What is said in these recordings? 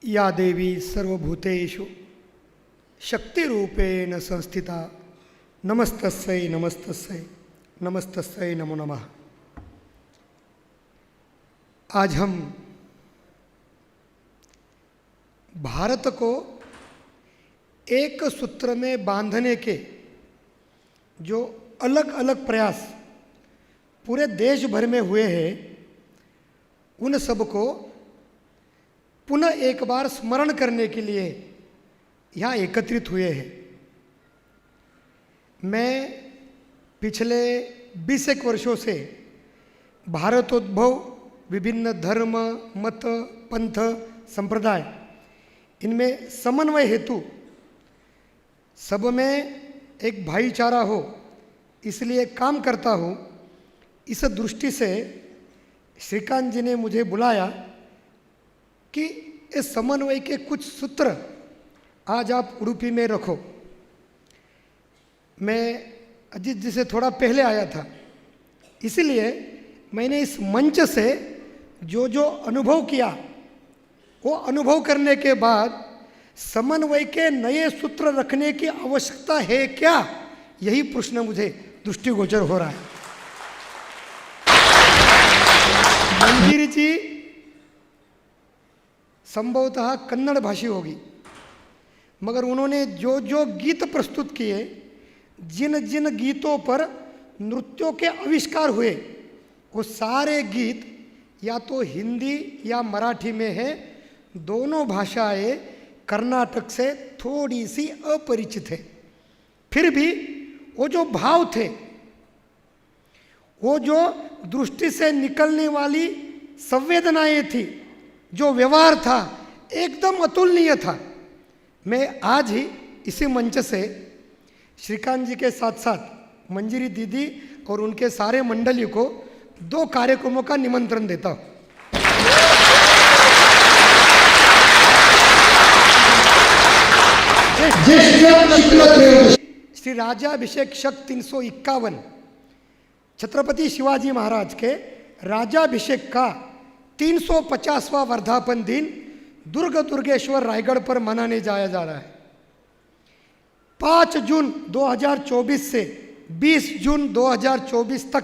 या देवी सर्वभूतेषु शक्तिरूपेण संस्थिता नमस्तस्यै नमस्तस्यै नमस्तस्यै नमो नमः। आज हम भारत को एक सूत्र में बांधने के जो अलग अलग प्रयास पूरे देश भर में हुए हैं, उन सब को पुनः एक बार स्मरण करने के लिए यहाँ एकत्रित हुए हैं। मैं पिछले 20 वर्षों से भारतोद्भव, विभिन्न धर्म, मत, पंथ, संप्रदाय, इनमें समन्वय हेतु सब में एक भाईचारा हो, इसलिए काम करता हूँ। इस दृष्टि से श्रीकांत जी ने मुझे बुलाया कि इस समन्वय के कुछ सूत्र आज आप उडुपी में रखो। मैं अजीत जी से थोड़ा पहले आया था, इसलिए मैंने इस मंच से जो जो अनुभव किया, वो अनुभव करने के बाद समन्वय के नए सूत्र रखने की आवश्यकता है क्या, यही प्रश्न मुझे दृष्टिगोचर हो रहा है। मंजिरी जी संभवतः कन्नड़ भाषी होगी, मगर उन्होंने जो जो गीत प्रस्तुत किए, जिन जिन गीतों पर नृत्यों के आविष्कार हुए, वो सारे गीत या तो हिंदी या मराठी में है। दोनों भाषाएं कर्नाटक से थोड़ी सी अपरिचित है। फिर भी वो जो भाव थे, वो जो दृष्टि से निकलने वाली संवेदनाएं थी, जो व्यवहार था, एकदम अतुलनीय था। मैं आज ही इसी मंच से श्रीकांत जी के साथ साथ मंजिरी दीदी और उनके सारे मंडली को 2 कार्यक्रमों का निमंत्रण देता हूँ। श्री राजाभिषेक शक 351 छत्रपति शिवाजी महाराज के राजाभिषेक का 350वां वर्धापन दिन दुर्ग दुर्गेश्वर रायगढ़ पर मनाने जाया जा रहा है। 5 जून 2024 से 20 जून 2024 तक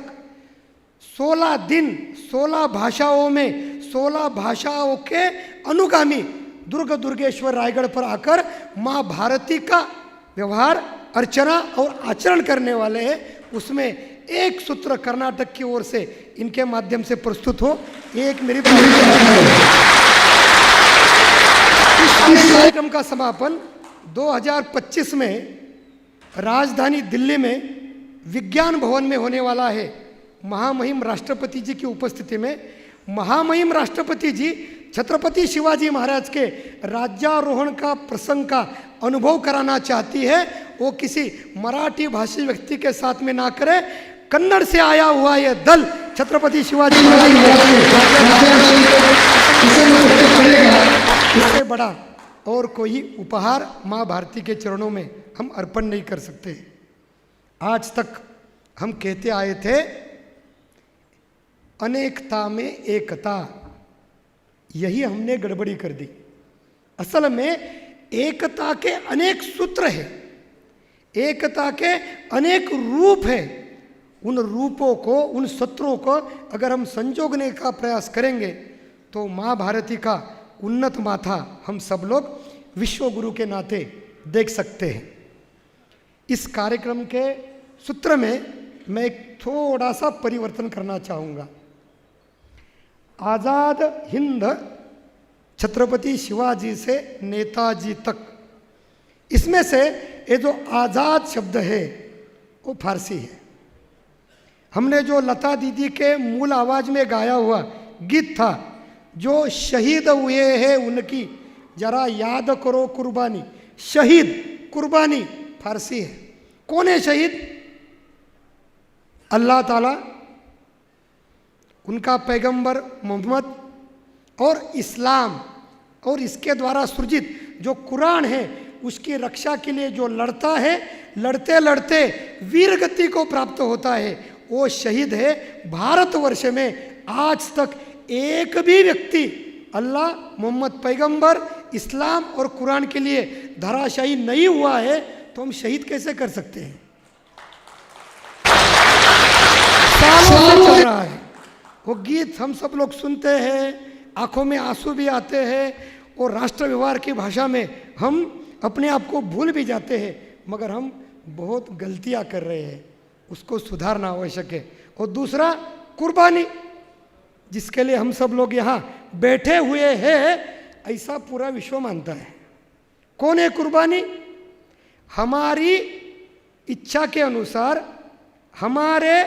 16 दिन 16 भाषाओं में 16 भाषाओं के अनुगामी दुर्ग दुर्गेश्वर रायगढ़ पर आकर माँ भारती का व्यवहार, अर्चना और आचरण करने वाले हैं। उसमें एक सूत्र कर्नाटक की ओर से इनके माध्यम से प्रस्तुत हो। ये एक मेरी इस कार्यक्रम का समापन 2025 में राजधानी दिल्ली में विज्ञान भवन में होने वाला है। महामहिम राष्ट्रपति जी की उपस्थिति में महामहिम राष्ट्रपति जी छत्रपति शिवाजी महाराज के राज्यारोहण का प्रसंग का अनुभव कराना चाहती है। वो किसी मराठी भाषी व्यक्ति के साथ में ना करे, कन्नड़ से आया हुआ ये दल छत्रपति शिवाजी महाराज, इससे बड़ा और कोई उपहार माँ भारती के चरणों में हम अर्पण नहीं कर सकते। आज तक हम कहते आए थे अनेकता में एकता, यही हमने गड़बड़ी कर दी। असल में एकता के अनेक सूत्र हैं, एकता के अनेक रूप हैं। उन रूपों को, उन सूत्रों को अगर हम संजोगने का प्रयास करेंगे तो माँ भारती का उन्नत माथा हम सब लोग विश्वगुरु के नाते देख सकते हैं। इस कार्यक्रम के सूत्र में मैं एक थोड़ा सा परिवर्तन करना चाहूँगा। आज़ाद हिंद छत्रपति शिवाजी से नेताजी तक, इसमें से ये जो आज़ाद शब्द है वो फारसी है। हमने जो लता दीदी के मूल आवाज़ में गाया हुआ गीत था, जो शहीद हुए हैं उनकी जरा याद करो कुर्बानी, शहीद कुर्बानी फारसी है। कौन है शहीद? अल्लाह ताला, उनका पैगंबर मोहम्मद और इस्लाम और इसके द्वारा सृजित जो कुरान है, उसकी रक्षा के लिए जो लड़ता है, लड़ते लड़ते वीर गति को प्राप्त होता है, वो शहीद है। भारतवर्ष में आज तक एक भी व्यक्ति अल्लाह, मोहम्मद पैगंबर, इस्लाम और कुरान के लिए धराशायी नहीं हुआ है तो हम शहीद कैसे कर सकते हैं? सालों से चल रहा है वो गीत, हम सब लोग सुनते हैं, आंखों में आंसू भी आते हैं और राष्ट्र व्यवहार की भाषा में हम अपने आप को भूल भी जाते हैं, मगर हम बहुत गलतियां कर रहे हैं, उसको सुधारना आवश्यक है। और दूसरा, कुर्बानी, जिसके लिए हम सब लोग यहाँ बैठे हुए हैं, ऐसा पूरा विश्व मानता है। कौन है कुर्बानी? हमारी इच्छा के अनुसार हमारे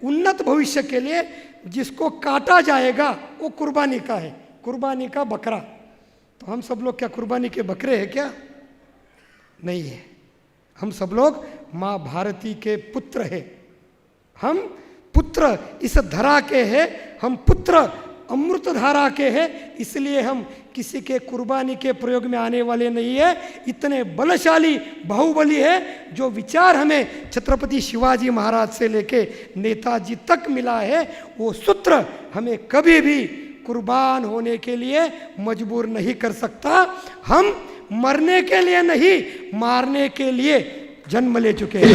उन्नत भविष्य के लिए जिसको काटा जाएगा वो कुर्बानी का है, कुर्बानी का बकरा। तो हम सब लोग क्या कुर्बानी के बकरे हैं क्या? नहीं है। हम सब लोग माँ भारती के पुत्र हैं। हम पुत्र इस धरा के हैं, हम पुत्र अमृत धारा के हैं, इसलिए हम किसी के कुर्बानी के प्रयोग में आने वाले नहीं है। इतने बलशाली बाहुबली है जो विचार हमें छत्रपति शिवाजी महाराज से लेके नेताजी तक मिला है, वो सूत्र हमें कभी भी कुर्बान होने के लिए मजबूर नहीं कर सकता। हम मरने के लिए नहीं, मारने के लिए जन्म ले चुके हैं।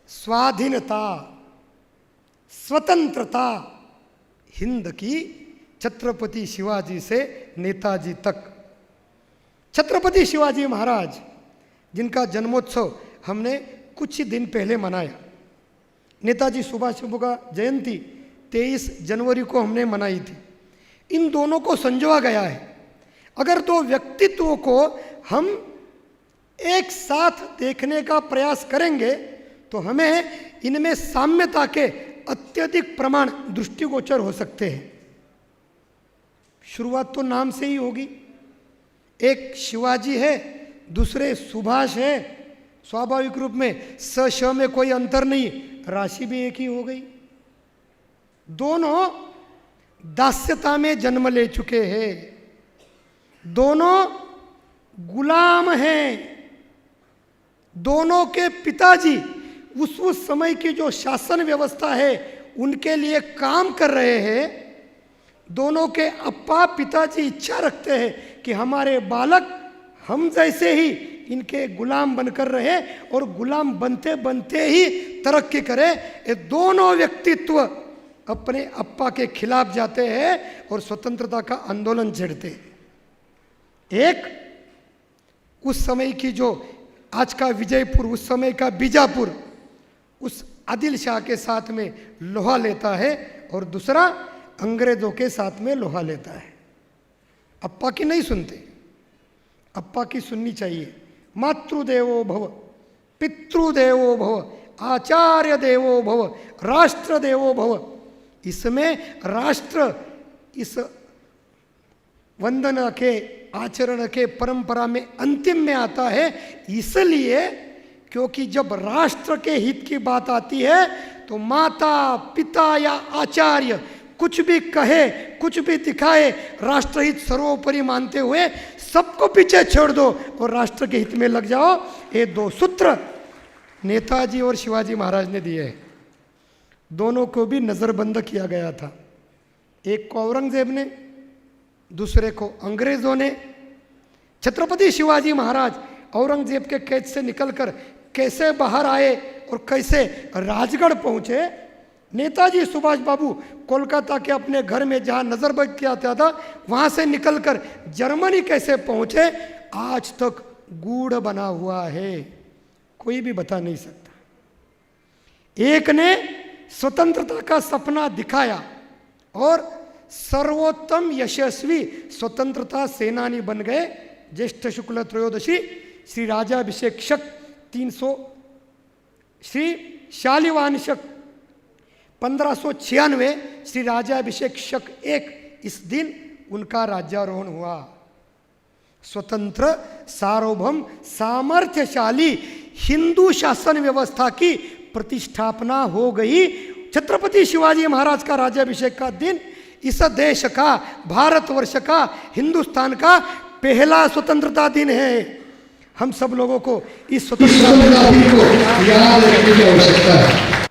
स्वाधीनता, स्वतंत्रता हिंद की, छत्रपति शिवाजी से नेताजी तक। छत्रपति शिवाजी महाराज जिनका जन्मोत्सव हमने कुछ ही दिन पहले मनाया, नेताजी सुभाष बाबू का जयंती 23 जनवरी को हमने मनाई थी। इन दोनों को संजोआ गया है। अगर दो व्यक्तित्वों को हम एक साथ देखने का प्रयास करेंगे तो हमें इनमें साम्यता के अत्यधिक प्रमाण दृष्टिगोचर हो सकते हैं। शुरुआत तो नाम से ही होगी। एक शिवाजी है, दूसरे सुभाष है। स्वाभाविक रूप में स श में कोई अंतर नहीं, राशि भी एक ही हो गई। दोनों दास्यता में जन्म ले चुके हैं, दोनों गुलाम हैं। दोनों के पिताजी उस समय की जो शासन व्यवस्था है उनके लिए काम कर रहे हैं। दोनों के अप्पा पिताजी इच्छा रखते हैं कि हमारे बालक हम जैसे ही इनके गुलाम बनकर रहे और गुलाम बनते बनते ही तरक्की करे। ये दोनों व्यक्तित्व अपने अप्पा के खिलाफ जाते हैं और स्वतंत्रता का आंदोलन छेड़ते हैं। एक उस समय की जो आज का विजयपुर, उस समय का बीजापुर, उस आदिल शाह के साथ में लोहा लेता है और दूसरा अंग्रेजों के साथ में लोहा लेता है। अप्पा की नहीं सुनते, अप्पा की सुननी चाहिए। मातृदेवो भव, पितृदेवो भव, आचार्य देवो भव, राष्ट्र देवो भव। इसमें राष्ट्र इस वंदना के आचरण के परंपरा में अंतिम में आता है, इसलिए क्योंकि जब राष्ट्र के हित की बात आती है तो माता पिता या आचार्य कुछ भी कहे, कुछ भी दिखाए, राष्ट्रहित सर्वोपरि मानते हुए सबको पीछे छोड़ दो और राष्ट्र के हित में लग जाओ। ये दो सूत्र नेताजी और शिवाजी महाराज ने दिए हैं। दोनों को भी नज़रबंद किया गया था। एक को औरंगजेब ने, दूसरे को अंग्रेजों ने। छत्रपति शिवाजी महाराज औरंगजेब के कैद से निकलकर कैसे बाहर आए और कैसे राजगढ़ पहुंचे। नेताजी सुभाष बाबू कोलकाता के अपने घर में जहां नजरबंद किया था वहां से निकलकर जर्मनी कैसे पहुंचे, आज तक गूढ़ बना हुआ है, कोई भी बता नहीं सकता। एक ने स्वतंत्रता का सपना दिखाया और सर्वोत्तम यशस्वी स्वतंत्रता सेनानी बन गए। ज्येष्ठ शुक्ल त्रयोदशी श्री राजाभिषेक शक 300 श्री शालिवान शक 1596 श्री राजाभिषेक शक 1 इस दिन उनका राज्यारोहण हुआ। स्वतंत्र सार्वभौम सामर्थ्यशाली हिंदू शासन व्यवस्था की प्रतिष्ठापना हो गई। छत्रपति शिवाजी महाराज का राज्याभिषेक का दिन इस देश का, भारतवर्ष का, हिंदुस्तान का पहला स्वतंत्रता दिन है। हम सब लोगों को इस स्वतंत्रता दिन को याद रखने की आवश्यकता है।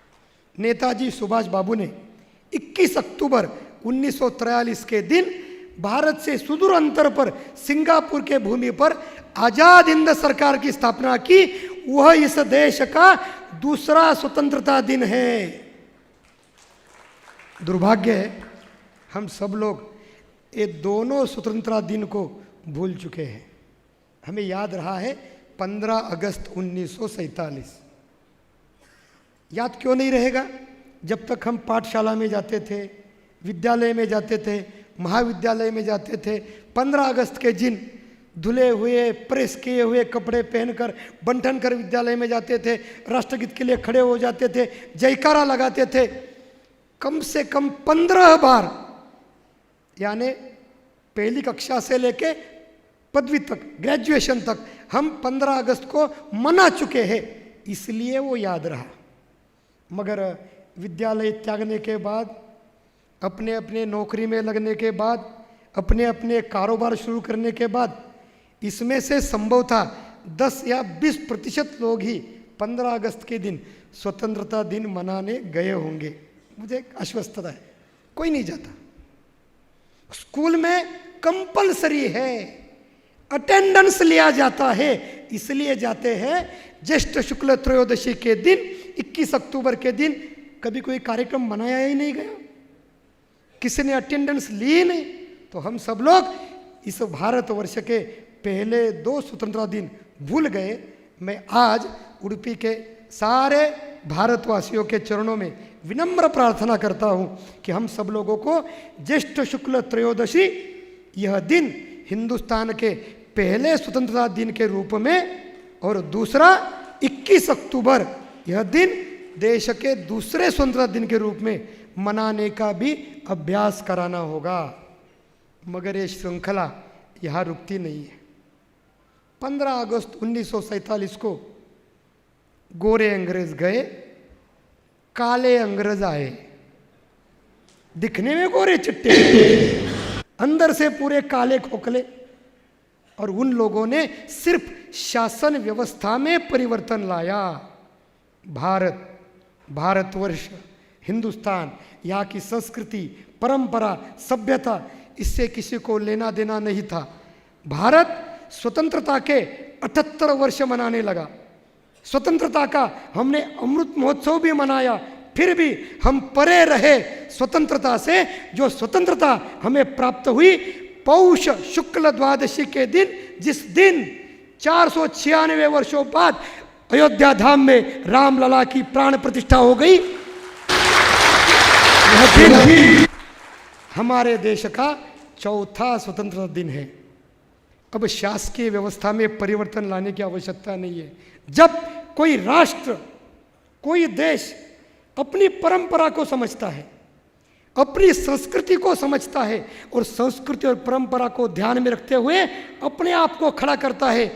नेताजी सुभाष बाबू ने 21 अक्टूबर 1943 के दिन भारत से सुदूर अंतर पर सिंगापुर के भूमि पर आजाद हिंद सरकार की स्थापना की, वह इस देश का दूसरा स्वतंत्रता दिन है। दुर्भाग्य है हम सब लोग ये दोनों स्वतंत्रता दिन को भूल चुके हैं। हमें याद रहा है 15 अगस्त 1947। याद क्यों नहीं रहेगा? जब तक हम पाठशाला में जाते थे, विद्यालय में जाते थे, महाविद्यालय में जाते थे, 15 अगस्त के दिन धुले हुए प्रेस किए हुए कपड़े पहनकर बंटन कर विद्यालय में जाते थे, राष्ट्रगीत के लिए खड़े हो जाते थे, जयकारा लगाते थे। कम से कम 15 बार, यानी पहली कक्षा से लेके पदवी तक, ग्रेजुएशन तक हम 15 अगस्त को मना चुके हैं, इसलिए वो याद रहा। मगर विद्यालय त्यागने के बाद, अपने अपने नौकरी में लगने के बाद, अपने अपने कारोबार शुरू करने के बाद, इसमें से संभवतः 10 या 20% लोग ही 15 अगस्त के दिन स्वतंत्रता दिन मनाने गए होंगे। मुझे आश्वस्तता है, कोई नहीं जाता। स्कूल में कंपलसरी है, अटेंडेंस लिया जाता है, इसलिए जाते हैं। ज्येष्ठ शुक्ल त्रयोदशी के दिन, 21 अक्टूबर के दिन कभी कोई कार्यक्रम मनाया ही नहीं गया, किसी ने अटेंडेंस ली नहीं। तो हम सब लोग इस भारतवर्ष के पहले 2 स्वतंत्रता दिन भूल गए। मैं आज उडुपी के सारे भारतवासियों के चरणों में विनम्र प्रार्थना करता हूँ कि हम सब लोगों को ज्येष्ठ शुक्ल त्रयोदशी, यह दिन हिंदुस्तान के पहले स्वतंत्रता दिन के रूप में, और दूसरा 21 अक्टूबर, यह दिन देश के दूसरे स्वतंत्रता दिन के रूप में मनाने का भी अभ्यास कराना होगा। मगर ये श्रृंखला यहाँ रुकती नहीं है। 15 अगस्त 1947 को गोरे अंग्रेज गए, काले अंग्रेज आए। दिखने में गोरे चिट्टे, अंदर से पूरे काले खोखले। और उन लोगों ने सिर्फ शासन व्यवस्था में परिवर्तन लाया। भारतवर्ष, हिंदुस्तान, यहाँ की संस्कृति, परंपरा, सभ्यता, इससे किसी को लेना देना नहीं था। भारत स्वतंत्रता के 78 वर्ष मनाने लगा। स्वतंत्रता का हमने अमृत महोत्सव भी मनाया, फिर भी हम परे रहे स्वतंत्रता से। जो स्वतंत्रता हमें प्राप्त हुई पौष शुक्ल द्वादशी के दिन, जिस दिन 496 वर्षों बाद अयोध्या धाम में रामलला की प्राण प्रतिष्ठा हो गई, यह दिन ही हमारे देश का चौथा स्वतंत्रता दिन है। अब शासकीय व्यवस्था में परिवर्तन लाने की आवश्यकता नहीं है। जब कोई राष्ट्र, कोई देश अपनी परंपरा को समझता है, अपनी संस्कृति को समझता है, और संस्कृति और परंपरा को ध्यान में रखते हुए अपने आप को खड़ा करता है,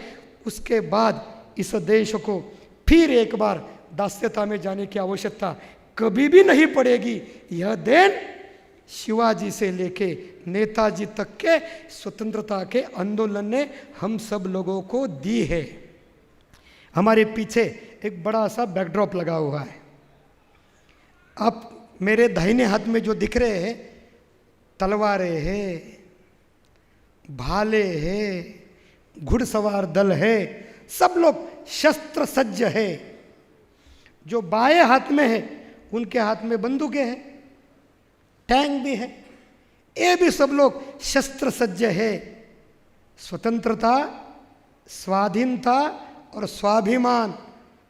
उसके बाद इस देश को फिर एक बार दास्यता में जाने की आवश्यकता कभी भी नहीं पड़ेगी। यह देन शिवाजी से लेके नेताजी तक के स्वतंत्रता के आंदोलन ने हम सब लोगों को दी है। हमारे पीछे एक बड़ा सा बैकड्रॉप लगा हुआ है। आप मेरे दाहिने हाथ में जो दिख रहे हैं, तलवारें हैं, भाले हैं, घुड़सवार दल है, सब लोग शस्त्र सज्ज है। जो बाएं हाथ में है उनके हाथ में बंदूकें हैं, टैंक भी है, ये भी सब लोग शस्त्र सज्ज है। स्वतंत्रता, स्वाधीनता और स्वाभिमान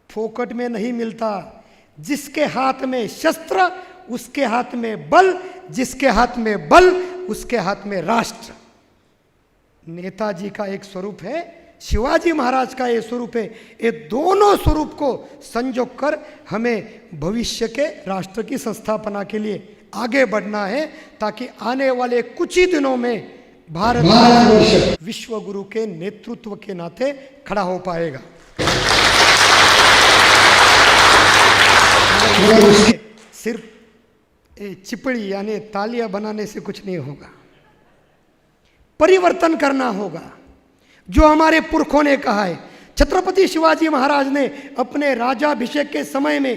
फोकट में नहीं मिलता। जिसके हाथ में शस्त्र उसके हाथ में बल, जिसके हाथ में बल उसके हाथ में राष्ट्र। नेताजी का एक स्वरूप है, शिवाजी महाराज का ये स्वरूप है। ये दोनों स्वरूप को संजोग कर हमें भविष्य के राष्ट्र की संस्थापना के लिए आगे बढ़ना है, ताकि आने वाले कुछ ही दिनों में भारत विश्व गुरु के नेतृत्व के नाते खड़ा हो पाएगा। सिर्फ चिपड़ी यानी तालियां बनाने से कुछ नहीं होगा, परिवर्तन करना होगा। जो हमारे पुरखों ने कहा है, छत्रपति शिवाजी महाराज ने अपने राजाभिषेक के समय में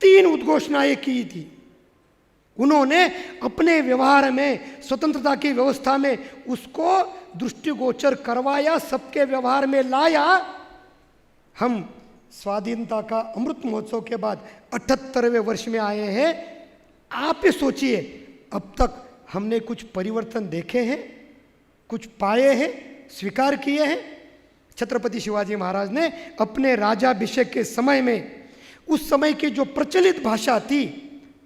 3 उद्घोषणाएं की थी। उन्होंने अपने व्यवहार में, स्वतंत्रता की व्यवस्था में उसको दृष्टिगोचर करवाया, सबके व्यवहार में लाया। हम स्वाधीनता का अमृत महोत्सव के बाद 78वें वर्ष में आए हैं। आप ही सोचिए, अब तक हमने कुछ परिवर्तन देखे हैं, कुछ पाए हैं, स्वीकार किए हैं? छत्रपति शिवाजी महाराज ने अपने राजाभिषेक के समय में, उस समय की जो प्रचलित भाषा थी,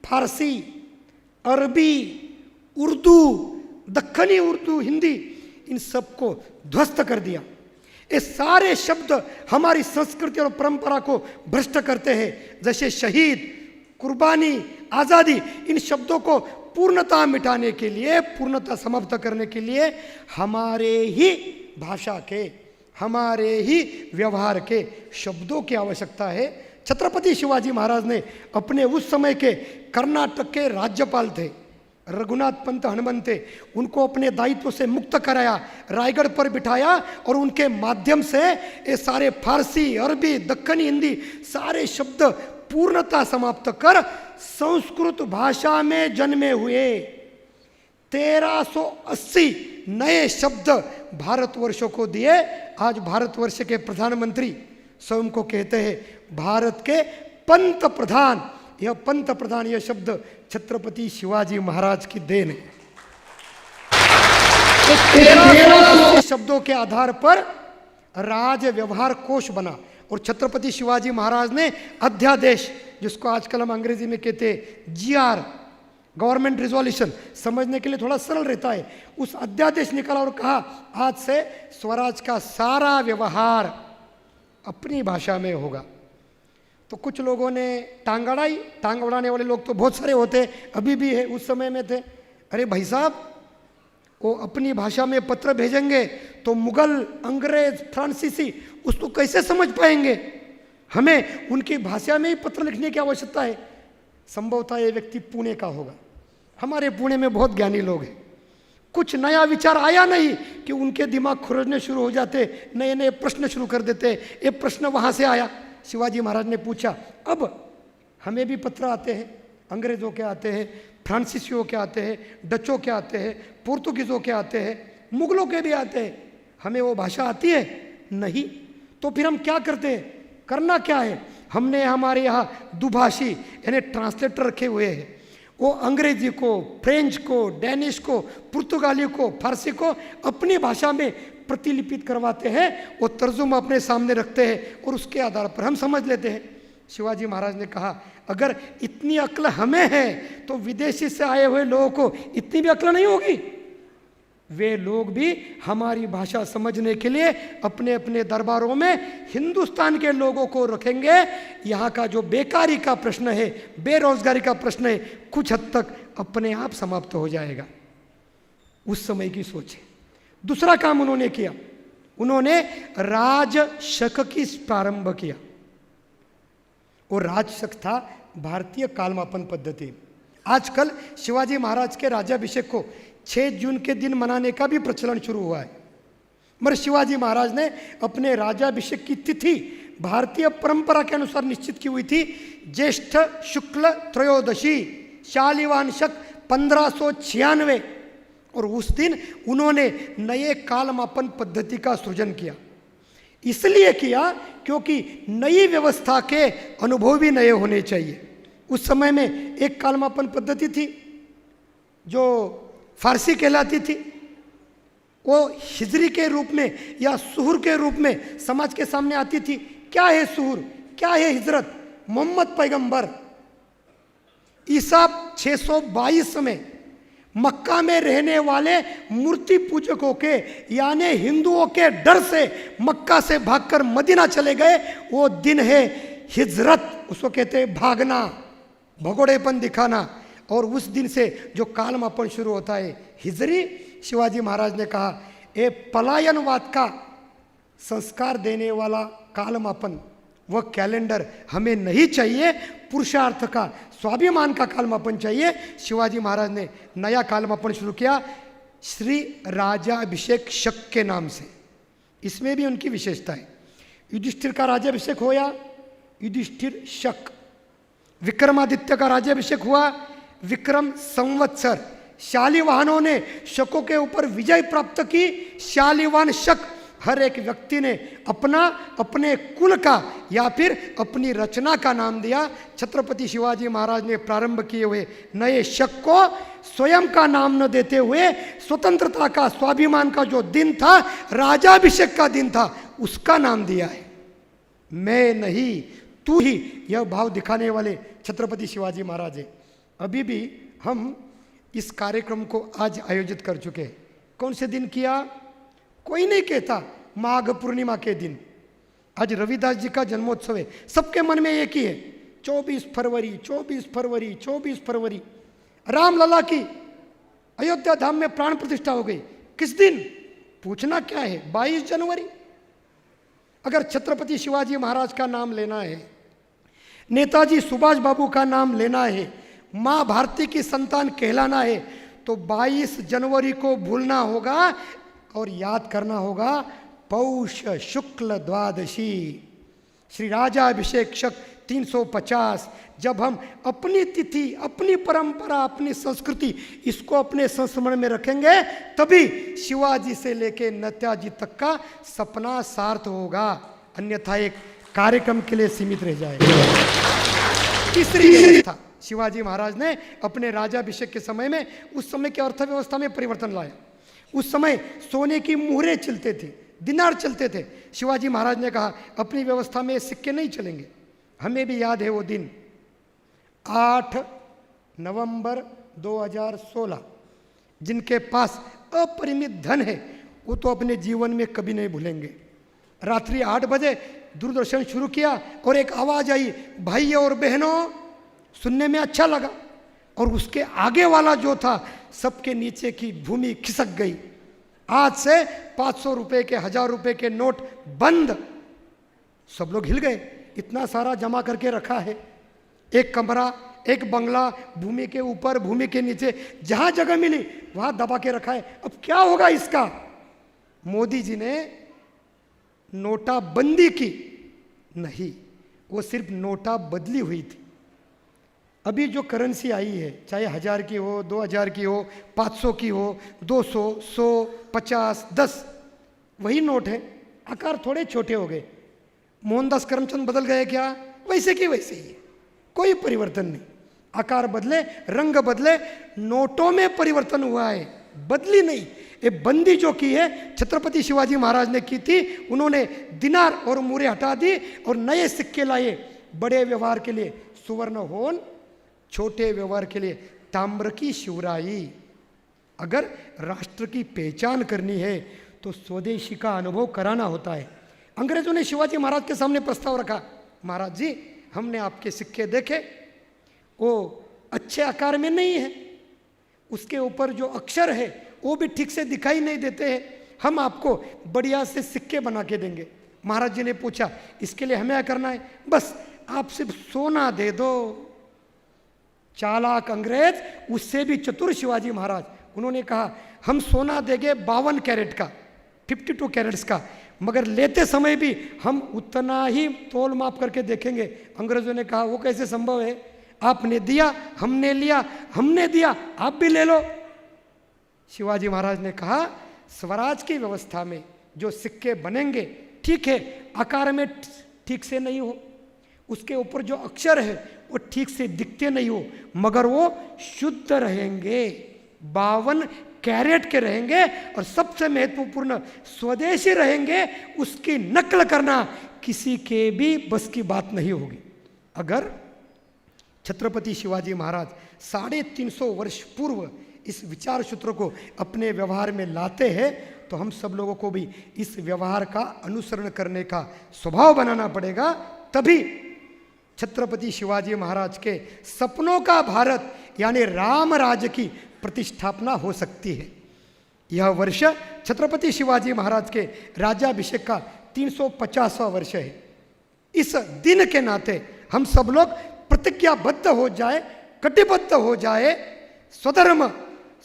फारसी, अरबी, उर्दू, दक्खनी उर्दू, हिंदी, इन सबको ध्वस्त कर दिया। ये सारे शब्द हमारी संस्कृति और परंपरा को भ्रष्ट करते हैं। जैसे शहीद, कुर्बानी, आज़ादी, इन शब्दों को पूर्णतः मिटाने के लिए, पूर्णतः समाप्त करने के लिए हमारे ही भाषा के, हमारे ही व्यवहार के शब्दों की आवश्यकता है। छत्रपति शिवाजी महाराज ने अपने उस समय के कर्नाटक के राज्यपाल थे, रघुनाथ पंत हनुमंते, उनको अपने दायित्व से मुक्त कराया, रायगढ़ पर बिठाया और उनके माध्यम से ये सारे फारसी, अरबी, दक्खनी हिंदी सारे शब्द पूर्णतः समाप्त कर संस्कृत भाषा में जन्मे हुए 1380 नए शब्द भारतवर्षों को दिए। आज भारतवर्ष के प्रधानमंत्री स्वयं को कहते हैं भारत के पंत प्रधान। यह पंत प्रधान, यह शब्द छत्रपति शिवाजी महाराज की देन है। 1380 शब्दों के आधार पर राज व्यवहार कोश बना और छत्रपति शिवाजी महाराज ने अध्यादेश, जिसको आजकल हम अंग्रेजी में कहते हैं GR, गवर्नमेंट रिजोल्यूशन, समझने के लिए थोड़ा सरल रहता है, उस अध्यादेश निकाला और कहा आज से स्वराज का सारा व्यवहार अपनी भाषा में होगा। तो कुछ लोगों ने टांग अड़ाई। टांग अड़ाने वाले लोग तो बहुत सारे होते, अभी भी है, उस समय में थे। अरे भाई साहब, वो अपनी भाषा में पत्र भेजेंगे तो मुगल, अंग्रेज, फ्रांसीसी उसको कैसे समझ पाएंगे? हमें उनकी भाषा में ही पत्र लिखने की आवश्यकता है। संभवतः ये व्यक्ति पुणे का होगा। हमारे पुणे में बहुत ज्ञानी लोग हैं। कुछ नया विचार आया नहीं कि उनके दिमाग खुरजने शुरू हो जाते, नए नए प्रश्न शुरू कर देते। ये प्रश्न वहाँ से आया, शिवाजी महाराज ने पूछा। अब हमें भी पत्र आते हैं, अंग्रेज़ों के आते हैं, फ्रांसीसियों के आते हैं, डचों के आते हैं, पुर्तगीज़ों के आते हैं, मुगलों के भी आते हैं। हमें वो भाषा आती है? नहीं। तो फिर हम क्या करते हैं? करना क्या है? हमने हमारे यहाँ दुभाषी यानी ट्रांसलेटर रखे हुए हैं। वो अंग्रेजी को, फ्रेंच को, डेनिश को, पुर्तगाली को, फारसी को अपनी भाषा में प्रतिलिपित करवाते हैं, वो तर्जुमा अपने सामने रखते हैं और उसके आधार पर हम समझ लेते हैं। शिवाजी महाराज ने कहा अगर इतनी अक्ल हमें है तो विदेशी से आए हुए लोगों को इतनी भी अक्ल नहीं होगी। वे लोग भी हमारी भाषा समझने के लिए अपने अपने दरबारों में हिंदुस्तान के लोगों को रखेंगे। यहाँ का जो बेकारी का प्रश्न है, बेरोजगारी का प्रश्न है, कुछ हद तक अपने आप समाप्त हो जाएगा। उस समय की सोच है। दूसरा काम उन्होंने किया, उन्होंने राजशक की प्रारंभ किया। और राजशक था भारतीय कालमापन पद्धति। आजकल शिवाजी महाराज के राज्याभिषेक को 6 जून के दिन मनाने का भी प्रचलन शुरू हुआ है, मगर शिवाजी महाराज ने अपने राज्याभिषेक की तिथि भारतीय परंपरा के अनुसार निश्चित की हुई थी। ज्येष्ठ शुक्ल त्रयोदशी शालिवान शक 1596, और उस दिन उन्होंने नए कालमापन पद्धति का सृजन किया। इसलिए किया क्योंकि नई व्यवस्था के अनुभव भी नए होने चाहिए। उस समय में एक कालमापन पद्धति थी जो फारसी कहलाती थी, वो हिजरी के रूप में या सुहर के रूप में समाज के सामने आती थी। क्या है सुहर, क्या है हिजरत? मोहम्मद पैगंबर ईसा 622 में मक्का में रहने वाले मूर्ति पूजकों के यानी हिंदुओं के डर से मक्का से भागकर मदीना चले गए, वो दिन है हिजरत। उसको कहते हैं भागना, भगोड़ेपन दिखाना। और उस दिन से जो कालमापन शुरू होता है हिजरी, शिवाजी महाराज ने कहा ये पलायनवाद का संस्कार देने वाला कालमापन, वह कैलेंडर हमें नहीं चाहिए। पुरुषार्थ का, स्वाभिमान का कालमापन चाहिए। शिवाजी महाराज ने नया कालमापन शुरू किया श्री राजाभिषेक शक के नाम से। इसमें भी उनकी विशेषता है। युधिष्ठिर का राज्याभिषेक हुआ, युधिष्ठिर शक। विक्रमादित्य का राज्याभिषेक हुआ, विक्रम संवत्सर। शालिवाहनों ने शकों के ऊपर विजय प्राप्त की। शालिवान शक हर एक व्यक्ति ने अपना अपने कुल का या फिर अपनी रचना का नाम दिया। छत्रपति शिवाजी महाराज ने प्रारंभ किए हुए नए शक को स्वयं का नाम न देते हुए स्वतंत्रता का, स्वाभिमान का जो दिन था, राजाभिषेक का दिन था, उसका नाम दिया है। मैं नहीं तू ही, यह भाव दिखाने वाले छत्रपति शिवाजी महाराज है। अभी भी हम इस कार्यक्रम को आज आयोजित कर चुके हैं। कौन से दिन किया? कोई नहीं कहता माघ पूर्णिमा के दिन। आज रविदास जी का जन्मोत्सव है, सबके मन में एक ही है, 24 फरवरी 24 फरवरी 24 फरवरी। रामलला की अयोध्या धाम में प्राण प्रतिष्ठा हो गई, किस दिन? पूछना क्या है, 22 जनवरी। अगर छत्रपति शिवाजी महाराज का नाम लेना है, नेताजी सुभाष बाबू का नाम लेना है, माँ भारती की संतान कहलाना है, तो 22 जनवरी को भूलना होगा और याद करना होगा पौष शुक्ल द्वादशी, श्री राजाभिषेक शक 350। जब हम अपनी तिथि, अपनी परंपरा, अपनी संस्कृति, इसको अपने संस्मरण में रखेंगे, तभी शिवाजी से लेके नेताजी तक का सपना सार्थ होगा, अन्यथा एक कार्यक्रम के लिए सीमित रह जाएगा। तीसरी व्यवस्था शिवाजी महाराज ने अपने राजाभिषेक के समय में, उस समय की अर्थव्यवस्था में परिवर्तन लाया। उस समय सोने की मुहरें चलते थे, दिनार चलते थे। शिवाजी महाराज ने कहा अपनी व्यवस्था में सिक्के नहीं चलेंगे। हमें भी याद है वो दिन 8 नवंबर 2016। जिनके पास अपरिमित धन है वो तो अपने जीवन में कभी नहीं भूलेंगे। रात्रि 8 बजे दूरदर्शन शुरू किया और एक आवाज आई, भाइयों और बहनों। सुनने में अच्छा लगा, और उसके आगे वाला जो था, सबके नीचे की भूमि खिसक गई। आज से 500 रुपए के, 1000 रुपए के नोट बंद। सब लोग हिल गए, इतना सारा जमा करके रखा है। एक कमरा, एक बंगला, भूमि के ऊपर, भूमि के नीचे, जहां जगह मिली वहां दबा के रखा है। अब क्या होगा इसका? मोदी जी ने नोटाबंदी की नहीं, वो सिर्फ नोटा बदली हुई थी। अभी जो करेंसी आई है, चाहे 1000 की हो, 2000 की हो, 500 की हो, 200, 100, 50, 10, वही नोट है। आकार थोड़े छोटे हो गए। मोहनदास करमचंद बदल गए क्या? वैसे की वैसे ही है, कोई परिवर्तन नहीं। आकार बदले, रंग बदले, नोटों में परिवर्तन हुआ है, बदली नहीं। ये बंदी जो की है छत्रपति शिवाजी महाराज ने की थी। उन्होंने दिनार और मुहरें हटा दी और नए सिक्के लाए। बड़े व्यवहार के लिए सुवर्ण होन, छोटे व्यवहार के लिए ताम्र की शिवराई। अगर राष्ट्र की पहचान करनी है तो स्वदेशी का अनुभव कराना होता है। अंग्रेजों ने शिवाजी महाराज के सामने प्रस्ताव रखा, महाराज जी हमने आपके सिक्के देखे, वो अच्छे आकार में नहीं है, उसके ऊपर जो अक्षर है वो भी ठीक से दिखाई नहीं देते हैं, हम आपको बढ़िया से सिक्के बना के देंगे। महाराज जी ने पूछा इसके लिए हमें क्या करना है? बस आप सिर्फ सोना दे दो। चालाक अंग्रेज, उससे भी चतुर शिवाजी महाराज, उन्होंने कहा हम सोना देंगे 52 कैरेट का, 52 कैरेट्स का, मगर लेते समय भी हम उतना ही तोल माप करके देखेंगे। अंग्रेजों ने कहा वो कैसे संभव है? आपने दिया, हमने लिया, हमने दिया, आप भी ले लो। शिवाजी महाराज ने कहा स्वराज की व्यवस्था में जो सिक्के बनेंगे, ठीक है आकार में ठीक से नहीं हो, उसके ऊपर जो अक्षर है वो ठीक से दिखते नहीं हो, मगर वो शुद्ध रहेंगे, 52 कैरेट के रहेंगे, और सबसे महत्वपूर्ण स्वदेशी रहेंगे। उसकी नकल करना किसी के भी बस की बात नहीं होगी। अगर छत्रपति शिवाजी महाराज 350 वर्ष पूर्व इस विचार सूत्र को अपने व्यवहार में लाते हैं तो हम सब लोगों को भी इस व्यवहार का अनुसरण करने का स्वभाव बनाना पड़ेगा। तभी छत्रपति शिवाजी महाराज के सपनों का भारत यानी राम राज्य की प्रतिष्ठापना हो सकती है। यह वर्ष छत्रपति शिवाजी महाराज के राज्याभिषेक का 350वां वर्ष है। इस दिन के नाते हम सब लोग प्रतिज्ञाबद्ध हो जाए, कटिबद्ध हो जाए, स्वधर्म,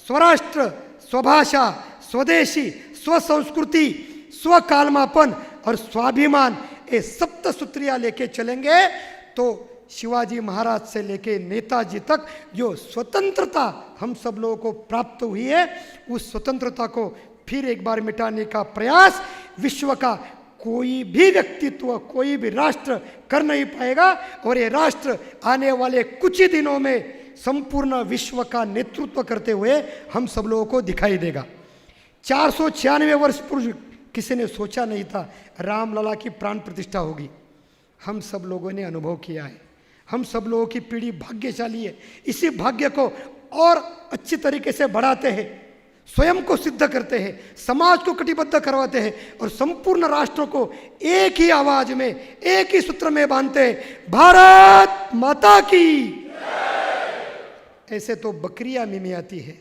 स्वराष्ट्र, स्वभाषा, स्वदेशी, स्वसंस्कृति, स्वकालमापन और स्वाभिमान, ये सप्त सूत्रियां लेके चलेंगे तो शिवाजी महाराज से लेके नेताजी तक जो स्वतंत्रता हम सब लोगों को प्राप्त हुई है, उस स्वतंत्रता को फिर एक बार मिटाने का प्रयास विश्व का कोई भी व्यक्तित्व, कोई भी राष्ट्र कर नहीं पाएगा। और ये राष्ट्र आने वाले कुछ ही दिनों में संपूर्ण विश्व का नेतृत्व करते हुए हम सब लोगों को दिखाई देगा। 496 वर्ष पूर्व किसी ने सोचा नहीं था रामलला की प्राण प्रतिष्ठा होगी। हम सब लोगों ने अनुभव किया है। हम सब लोगों की पीढ़ी भाग्यशाली है। इसी भाग्य को और अच्छी तरीके से बढ़ाते हैं, स्वयं को सिद्ध करते हैं, समाज को कटिबद्ध करवाते हैं और संपूर्ण राष्ट्र को एक ही आवाज में, एक ही सूत्र में बांधते हैं, भारत माता की। ऐसे तो बकरियां मिमियाती है।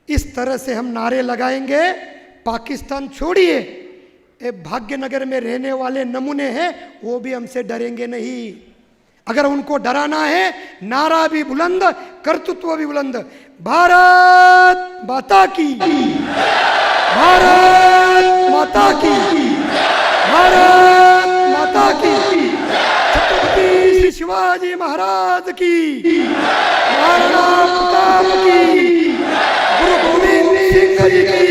इस तरह से हम नारे लगाएंगे, पाकिस्तान छोड़िए, ये भाग्यनगर में रहने वाले नमूने हैं, वो भी हमसे डरेंगे नहीं। अगर उनको डराना है, नारा भी बुलंद, कर्तृत्व भी बुलंद, भारत माता की, भारत माता की, भारत माता की, छत्रपति श्री शिवाजी महाराज की, महाराणा प्रताप की, गुरु गोविंद सिंह जी की,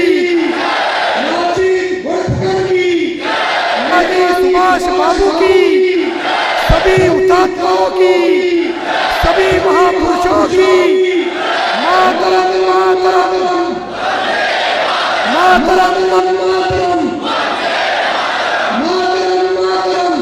सुभाष बाबू की, सभी हुतात्माओं की, सभी महापुरुषों की, मातरम मातरम मातरम मातरम मातरम मातरम।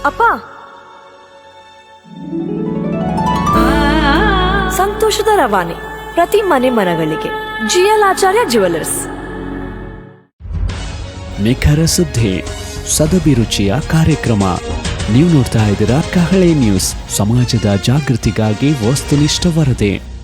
ಅಪ್ಪ, ಸಂತೋಷದ ರವಾನೆ ಪ್ರತಿ ಮನೆ ಮನಗಳಿಗೆ. GL ಆಚಾರ್ಯ ಜ್ಯುವೆಲರ್ಸ್. ನಿಖರ ಸುದ್ದಿ, ಸದಭಿರುಚಿಯ ಕಾರ್ಯಕ್ರಮ. ನೀವು ನೋಡ್ತಾ ಇದ್ದೀರಾ ಕಹಳೆ ನ್ಯೂಸ್, ಸಮಾಜದ ಜಾಗೃತಿಗಾಗಿ ವಸ್ತುನಿಷ್ಠ ವರದಿ.